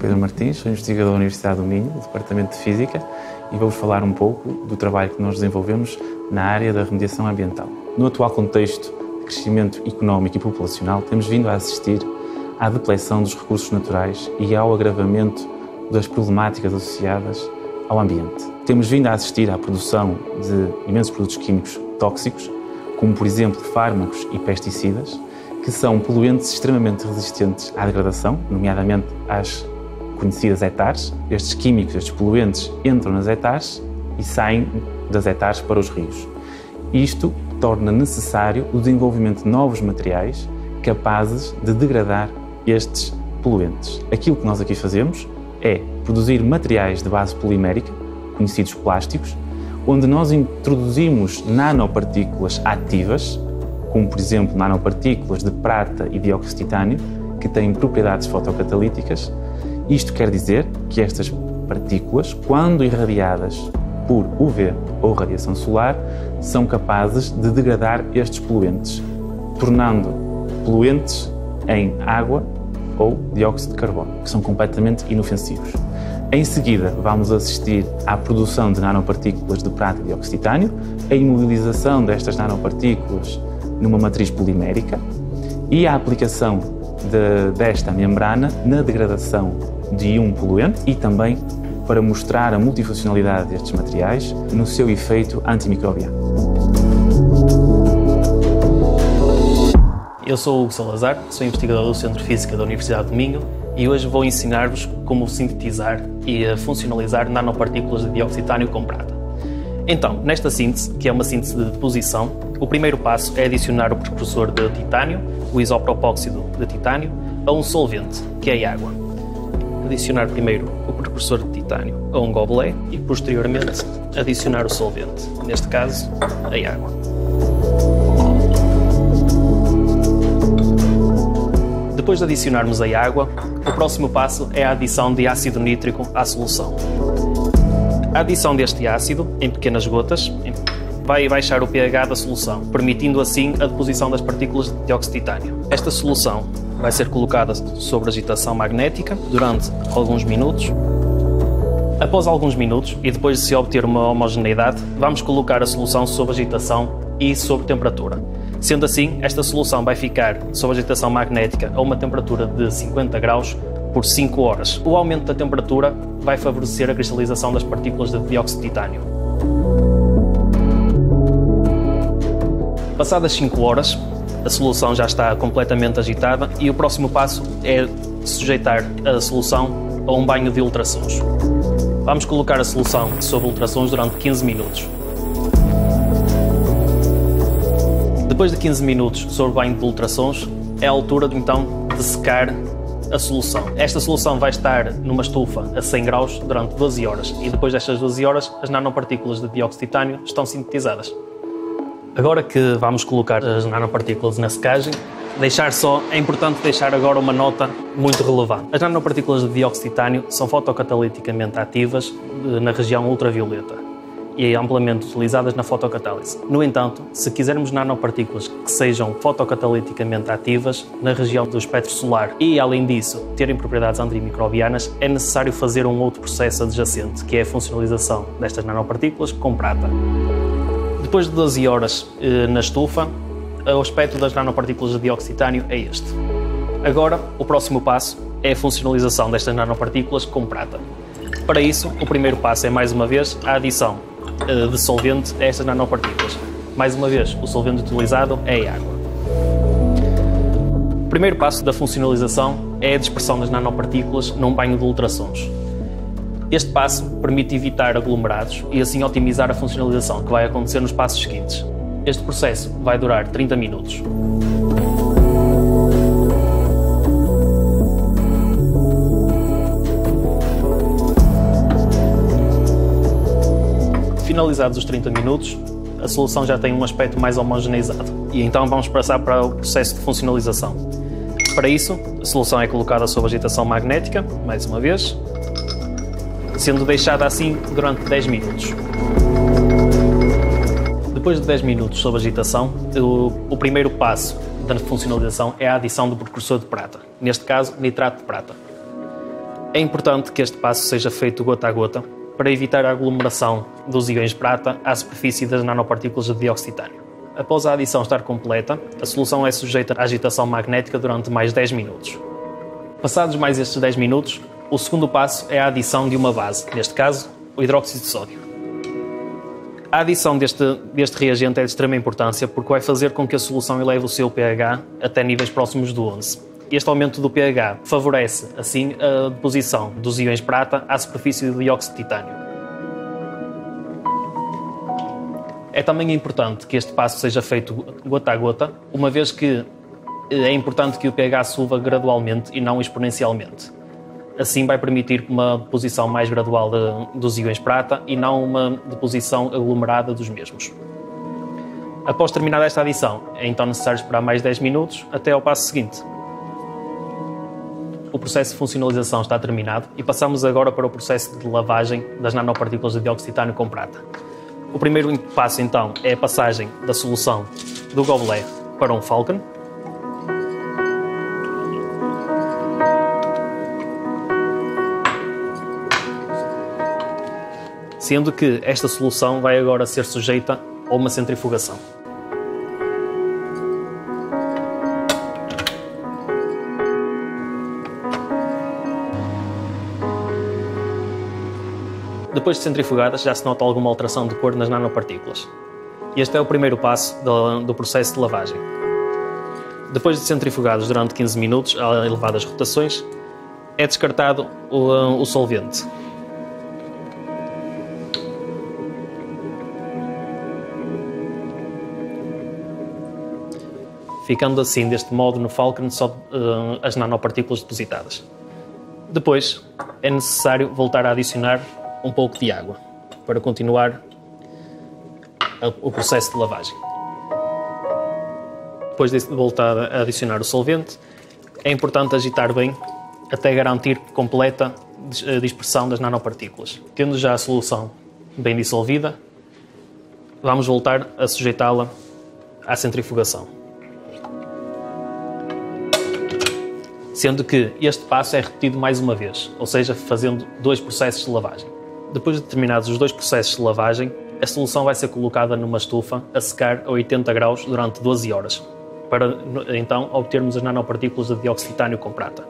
Pedro Martins, sou investigador da Universidade do Minho, do Departamento de Física, e vou-vos falar um pouco do trabalho que nós desenvolvemos na área da remediação ambiental. No atual contexto de crescimento económico e populacional, temos vindo a assistir à depleção dos recursos naturais e ao agravamento das problemáticas associadas ao ambiente. Temos vindo a assistir à produção de imensos produtos químicos tóxicos, como por exemplo fármacos e pesticidas, que são poluentes extremamente resistentes à degradação, nomeadamente às conhecidas hectares. Estes químicos, estes poluentes, entram nas hectares e saem das hectares para os rios. Isto torna necessário o desenvolvimento de novos materiais capazes de degradar estes poluentes. Aquilo que nós aqui fazemos é produzir materiais de base polimérica, conhecidos plásticos, onde nós introduzimos nanopartículas ativas, como por exemplo nanopartículas de prata e dióxido de titânio, que têm propriedades fotocatalíticas. Isto quer dizer que estas partículas, quando irradiadas por UV ou radiação solar, são capazes de degradar estes poluentes, tornando poluentes em água ou dióxido de carbono, que são completamente inofensivos. Em seguida, vamos assistir à produção de nanopartículas de prata e dióxido de titânio, a imobilização destas nanopartículas numa matriz polimérica e a aplicação desta membrana na degradação de um poluente e também para mostrar a multifuncionalidade destes materiais no seu efeito antimicrobiano. Eu sou o Hugo Salazar, sou investigador do Centro de Física da Universidade do Minho e hoje vou ensinar-vos como sintetizar e funcionalizar nanopartículas de dióxido de titânio com prata. Então, nesta síntese, que é uma síntese de deposição, o primeiro passo é adicionar o precursor de titânio, o isopropóxido de titânio, a um solvente, que é a água. Adicionar primeiro o precursor de titânio a um gobelet e, posteriormente, adicionar o solvente, neste caso, a água. Depois de adicionarmos a água, o próximo passo é a adição de ácido nítrico à solução. A adição deste ácido, em pequenas gotas, vai baixar o pH da solução, permitindo assim a deposição das partículas de dióxido de titânio. Esta solução vai ser colocada sob agitação magnética durante alguns minutos. Após alguns minutos, e depois de se obter uma homogeneidade, vamos colocar a solução sob agitação e sob temperatura. Sendo assim, esta solução vai ficar sob agitação magnética a uma temperatura de 50 graus por 5 horas. O aumento da temperatura vai favorecer a cristalização das partículas de dióxido de titânio. Passadas 5 horas, a solução já está completamente agitada e o próximo passo é sujeitar a solução a um banho de ultrassons. Vamos colocar a solução sob ultrassons durante 15 minutos. Depois de 15 minutos sob banho de ultrassons, é a altura então de secar a solução. Esta solução vai estar numa estufa a 100 graus durante 12 horas e depois destas 12 horas as nanopartículas de dióxido de titânio estão sintetizadas. Agora que vamos colocar as nanopartículas na secagem, é importante deixar agora uma nota muito relevante. As nanopartículas de dióxido de titânio são fotocataliticamente ativas na região ultravioleta e amplamente utilizadas na fotocatálise. No entanto, se quisermos nanopartículas que sejam fotocataliticamente ativas na região do espectro solar e, além disso, terem propriedades antimicrobianas, é necessário fazer um outro processo adjacente, que é a funcionalização destas nanopartículas com prata. Depois de 12 horas na estufa, o aspecto das nanopartículas de dióxido de titânio é este. Agora, o próximo passo é a funcionalização destas nanopartículas com prata. Para isso, o primeiro passo é, mais uma vez, a adição de solvente a estas nanopartículas. Mais uma vez, o solvente utilizado é a água. O primeiro passo da funcionalização é a dispersão das nanopartículas num banho de ultrassons. Este passo permite evitar aglomerados e assim otimizar a funcionalização que vai acontecer nos passos seguintes. Este processo vai durar 30 minutos. Finalizados os 30 minutos, a solução já tem um aspecto mais homogeneizado e então vamos passar para o processo de funcionalização. Para isso, a solução é colocada sob agitação magnética, mais uma vez, sendo deixada assim durante 10 minutos. Depois de 10 minutos sob agitação, o primeiro passo da funcionalização é a adição do precursor de prata, neste caso nitrato de prata. É importante que este passo seja feito gota a gota para evitar a aglomeração dos íons prata à superfície das nanopartículas de dióxido de titânio. Após a adição estar completa, a solução é sujeita à agitação magnética durante mais 10 minutos. Passados mais estes 10 minutos, o segundo passo é a adição de uma base, neste caso, o hidróxido de sódio. A adição deste reagente é de extrema importância porque vai fazer com que a solução eleve o seu pH até níveis próximos do 11. Este aumento do pH favorece, assim, a deposição dos íons prata à superfície do dióxido de titânio. É também importante que este passo seja feito gota a gota, uma vez que é importante que o pH suba gradualmente e não exponencialmente. Assim vai permitir uma deposição mais gradual dos íons prata e não uma deposição aglomerada dos mesmos. Após terminar esta adição, é então necessário esperar mais 10 minutos até ao passo seguinte. O processo de funcionalização está terminado e passamos agora para o processo de lavagem das nanopartículas de dióxido de titânio com prata. O primeiro passo, então, é a passagem da solução do gobelé para um Falcon. Sendo que esta solução vai agora ser sujeita a uma centrifugação. Depois de centrifugadas, já se nota alguma alteração de cor nas nanopartículas. Este é o primeiro passo do processo de lavagem. Depois de centrifugados durante 15 minutos, a elevadas rotações, é descartado o solvente. Ficando assim, deste modo, no Falcon, só as nanopartículas depositadas. Depois, é necessário voltar a adicionar um pouco de água para continuar o processo de lavagem. Depois de voltar a adicionar o solvente, é importante agitar bem até garantir completa dispersão das nanopartículas. Tendo já a solução bem dissolvida, vamos voltar a sujeitá-la à centrifugação. Sendo que este passo é repetido mais uma vez, ou seja, fazendo 2 processos de lavagem. Depois de terminados os 2 processos de lavagem, a solução vai ser colocada numa estufa a secar a 80 graus durante 12 horas, para então obtermos as nanopartículas de dióxido de titânio com prata.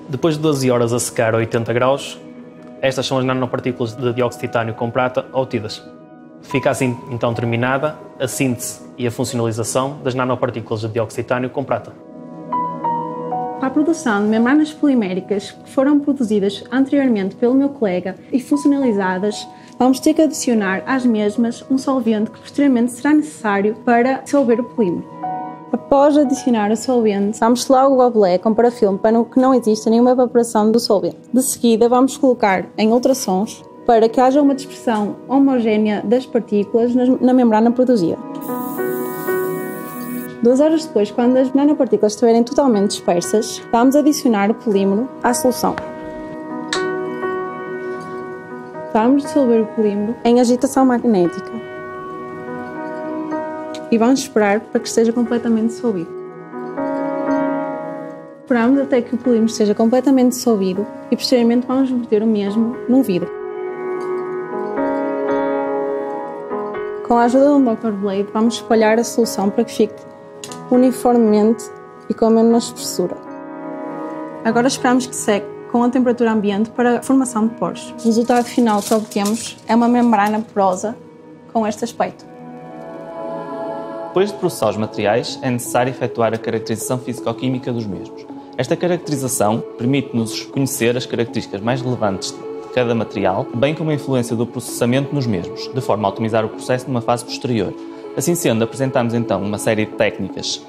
Depois de 12 horas a secar a 80 graus, estas são as nanopartículas de dióxido de titânio com prata obtidas. Fica assim então terminada a síntese e a funcionalização das nanopartículas de dióxido de titânio com prata. Para a produção de membranas poliméricas que foram produzidas anteriormente pelo meu colega e funcionalizadas, vamos ter que adicionar às mesmas um solvente que posteriormente será necessário para dissolver o polímero. Após adicionar o solvente, vamos selar o gobelé com parafilme para que não exista nenhuma evaporação do solvente. De seguida, vamos colocar em ultrassons para que haja uma dispersão homogénea das partículas na membrana produzida. 2 horas depois, quando as nanopartículas estiverem totalmente dispersas, vamos adicionar o polímero à solução. Vamos dissolver o polímero em agitação magnética e vamos esperar para que esteja completamente dissolvido. Esperamos até que o polímero esteja completamente dissolvido e posteriormente vamos verter o mesmo num vidro. Com a ajuda de um Dr. Blade, vamos espalhar a solução para que fique uniformemente e com a mesma espessura. Agora esperamos que seque com a temperatura ambiente para a formação de poros. O resultado final que obtemos é uma membrana porosa com este aspecto. Depois de processar os materiais, é necessário efetuar a caracterização físico-química dos mesmos. Esta caracterização permite-nos conhecer as características mais relevantes de cada material, bem como a influência do processamento nos mesmos, de forma a otimizar o processo numa fase posterior. Assim sendo, apresentamos então uma série de técnicas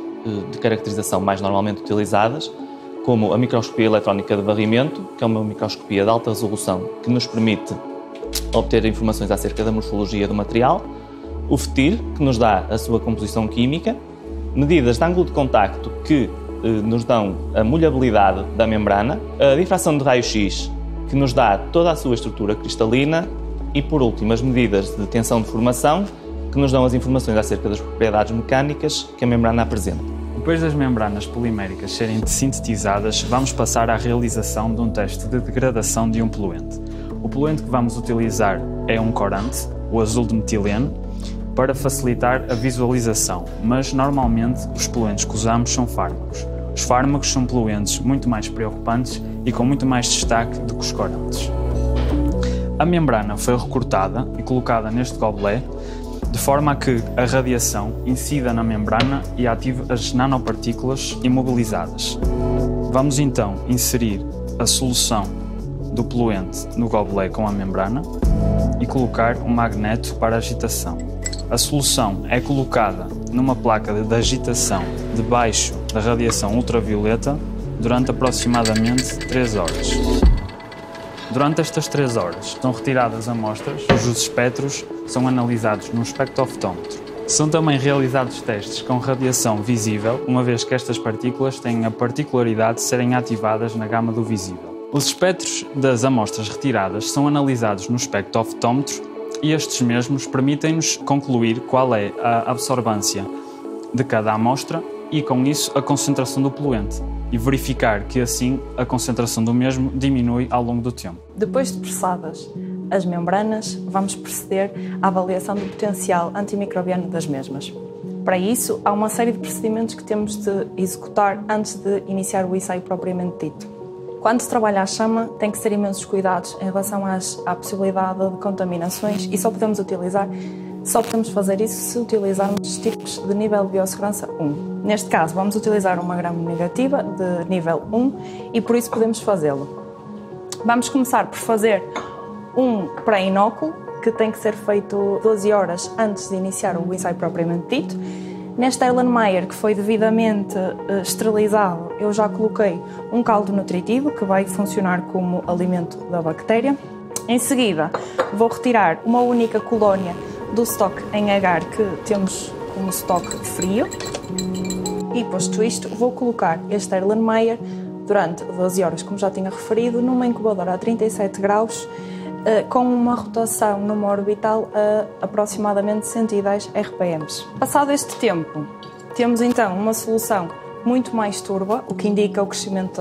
de caracterização mais normalmente utilizadas, como a microscopia eletrónica de varrimento, que é uma microscopia de alta resolução que nos permite obter informações acerca da morfologia do material, o FTIR, que nos dá a sua composição química, medidas de ângulo de contacto que nos dão a molhabilidade da membrana, a difração de raio-x, que nos dá toda a sua estrutura cristalina, E, por último, as medidas de tensão de formação, que nos dão as informações acerca das propriedades mecânicas que a membrana apresenta. Depois das membranas poliméricas serem sintetizadas, vamos passar à realização de um teste de degradação de um poluente. O poluente que vamos utilizar é um corante, o azul de metileno, para facilitar a visualização, mas normalmente os poluentes que usamos são fármacos. Os fármacos são poluentes muito mais preocupantes e com muito mais destaque do que os corantes. A membrana foi recortada e colocada neste gobelet, de forma a que a radiação incida na membrana e ative as nanopartículas imobilizadas. Vamos então inserir a solução do poluente no gobelet com a membrana e colocar um magneto para agitação. A solução é colocada numa placa de agitação debaixo da radiação ultravioleta durante aproximadamente 3 horas. Durante estas 3 horas são retiradas amostras cujos espectros são analisados num espectrofotómetro. São também realizados testes com radiação visível, uma vez que estas partículas têm a particularidade de serem ativadas na gama do visível. Os espectros das amostras retiradas são analisados no espectrofotómetro e estes mesmos permitem-nos concluir qual é a absorvância de cada amostra e, com isso, a concentração do poluente e verificar que, assim, a concentração do mesmo diminui ao longo do tempo. Depois de processadas as membranas, vamos proceder à avaliação do potencial antimicrobiano das mesmas. Para isso, há uma série de procedimentos que temos de executar antes de iniciar o ensaio propriamente dito. Quando se trabalha à chama, tem que ser imensos cuidados em relação à possibilidade de contaminações e só podemos fazer isso se utilizarmos tipos de nível de biossegurança 1. Neste caso, vamos utilizar uma gram-negativa de nível 1 e por isso podemos fazê-lo. Vamos começar por fazer um pré-inóculo, que tem que ser feito 12 horas antes de iniciar o ensaio propriamente dito. Neste Erlenmeyer, que foi devidamente esterilizado, eu já coloquei um caldo nutritivo que vai funcionar como alimento da bactéria. Em seguida, vou retirar uma única colónia do estoque em agar que temos como estoque frio. E, posto isto, vou colocar este Erlenmeyer durante 12 horas, como já tinha referido, numa incubadora a 37 graus, com uma rotação numa orbital a aproximadamente 110 RPM. Passado este tempo, temos então uma solução muito mais turva, o que indica o crescimento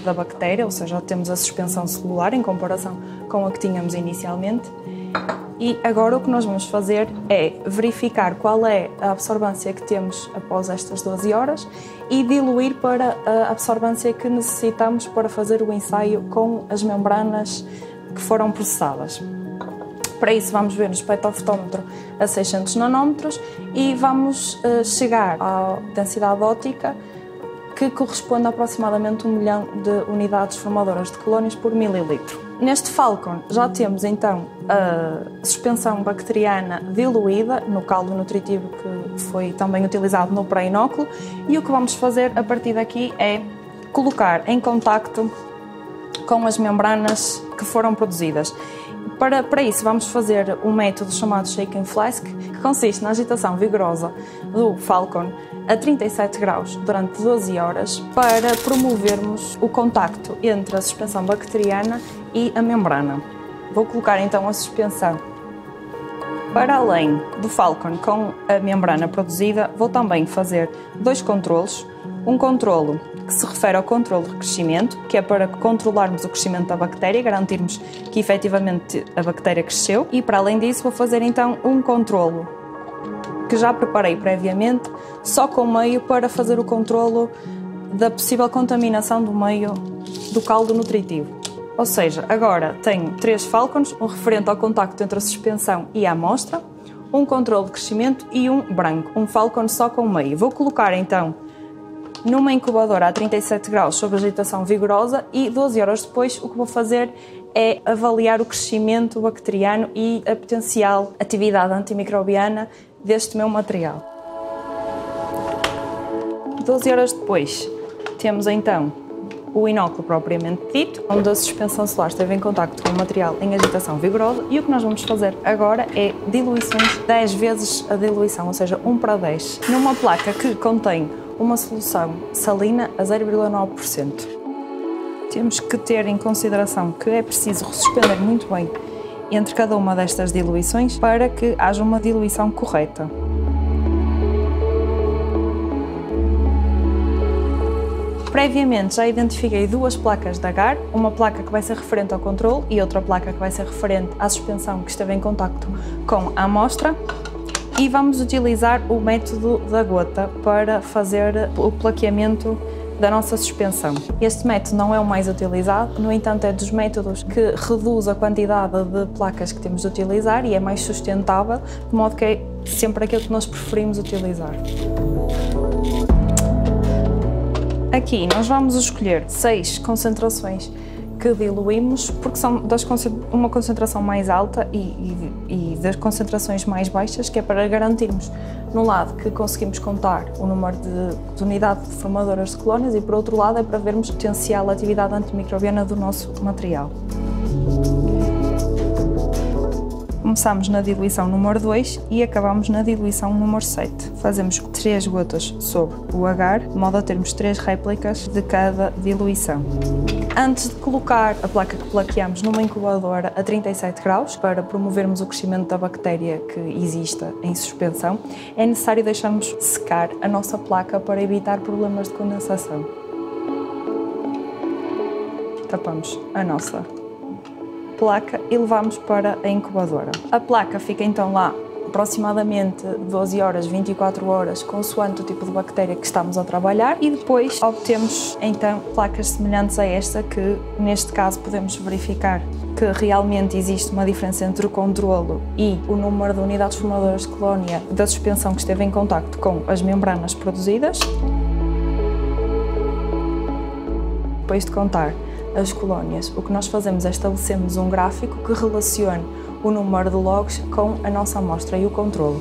da bactéria, ou seja, temos a suspensão celular em comparação com a que tínhamos inicialmente. E agora o que nós vamos fazer é verificar qual é a absorvância que temos após estas 12 horas e diluir para a absorvância que necessitamos para fazer o ensaio com as membranas que foram processadas. Para isso vamos ver no espectrofotómetro a 600 nanómetros e vamos chegar à densidade óptica que corresponde a aproximadamente 1 milhão de unidades formadoras de colónias por mililitro. Neste Falcon já temos então a suspensão bacteriana diluída no caldo nutritivo que foi também utilizado no pré-inóculo e o que vamos fazer a partir daqui é colocar em contacto com as membranas que foram produzidas. Para isso vamos fazer um método chamado Shake and Flask, que consiste na agitação vigorosa do Falcon a 37 graus durante 12 horas para promovermos o contacto entre a suspensão bacteriana e a membrana. Vou colocar então a suspensão para além do Falcon com a membrana produzida. Vou também fazer 2 controlos. Um controlo que se refere ao controlo de crescimento, que é para controlarmos o crescimento da bactéria, garantirmos que efetivamente a bactéria cresceu. E para além disso vou fazer então um controlo que já preparei previamente, só com o meio para fazer o controlo da possível contaminação do meio do caldo nutritivo. Ou seja, agora tenho 3 Falcons, um referente ao contacto entre a suspensão e a amostra, um controlo de crescimento e um branco, um Falcon só com o meio. Vou colocar então numa incubadora a 37 graus sob agitação vigorosa e 12 horas depois o que vou fazer é avaliar o crescimento bacteriano e a potencial atividade antimicrobiana deste meu material. 12 horas depois temos então o inóculo propriamente dito, onde a suspensão celular esteve em contacto com o material em agitação vigorosa e o que nós vamos fazer agora é diluições 10 vezes a diluição, ou seja, 1:10, numa placa que contém uma solução salina a 0,9%. Temos que ter em consideração que é preciso suspender muito bem entre cada uma destas diluições para que haja uma diluição correta. Previamente já identifiquei duas placas de agar, uma placa que vai ser referente ao controle e outra placa que vai ser referente à suspensão que esteve em contacto com a amostra, e vamos utilizar o método da gota para fazer o plaqueamento da nossa suspensão. Este método não é o mais utilizado, no entanto é dos métodos que reduz a quantidade de placas que temos de utilizar e é mais sustentável, de modo que é sempre aquilo que nós preferimos utilizar. Aqui nós vamos escolher 6 concentrações que diluímos, porque são uma concentração mais alta e das concentrações mais baixas, que é para garantirmos, num lado, que conseguimos contar o número de unidades formadoras de colónias e, por outro lado, é para vermos a potencial atividade antimicrobiana do nosso material. Começamos na diluição número 2 e acabamos na diluição número 7. Fazemos 3 gotas sobre o agar, de modo a termos 3 réplicas de cada diluição. Antes de colocar a placa que plaqueamos numa incubadora a 37 graus, para promovermos o crescimento da bactéria que exista em suspensão, é necessário deixarmos secar a nossa placa para evitar problemas de condensação. Tapamos a nossa placa e levamos para a incubadora. A placa fica então lá aproximadamente 12 horas, 24 horas, consoante o tipo de bactéria que estamos a trabalhar, e depois obtemos então placas semelhantes a esta, que neste caso podemos verificar que realmente existe uma diferença entre o controlo e o número de unidades formadoras de colónia da suspensão que esteve em contacto com as membranas produzidas. Depois de contar as colónias, o que nós fazemos é estabelecermos um gráfico que relacione o número de logs com a nossa amostra e o controlo.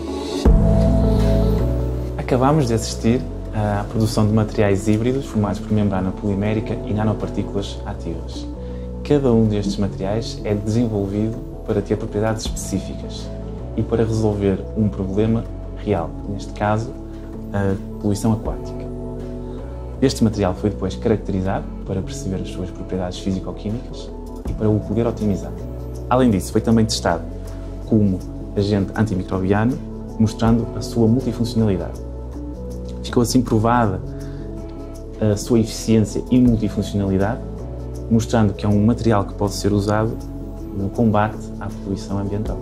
Acabamos de assistir à produção de materiais híbridos formados por membrana polimérica e nanopartículas ativas. Cada um destes materiais é desenvolvido para ter propriedades específicas e para resolver um problema real, neste caso, a poluição aquática. Este material foi depois caracterizado para perceber as suas propriedades físico-químicas e para o poder otimizar. Além disso, foi também testado como agente antimicrobiano, mostrando a sua multifuncionalidade. Ficou assim provada a sua eficiência e multifuncionalidade, mostrando que é um material que pode ser usado no combate à poluição ambiental.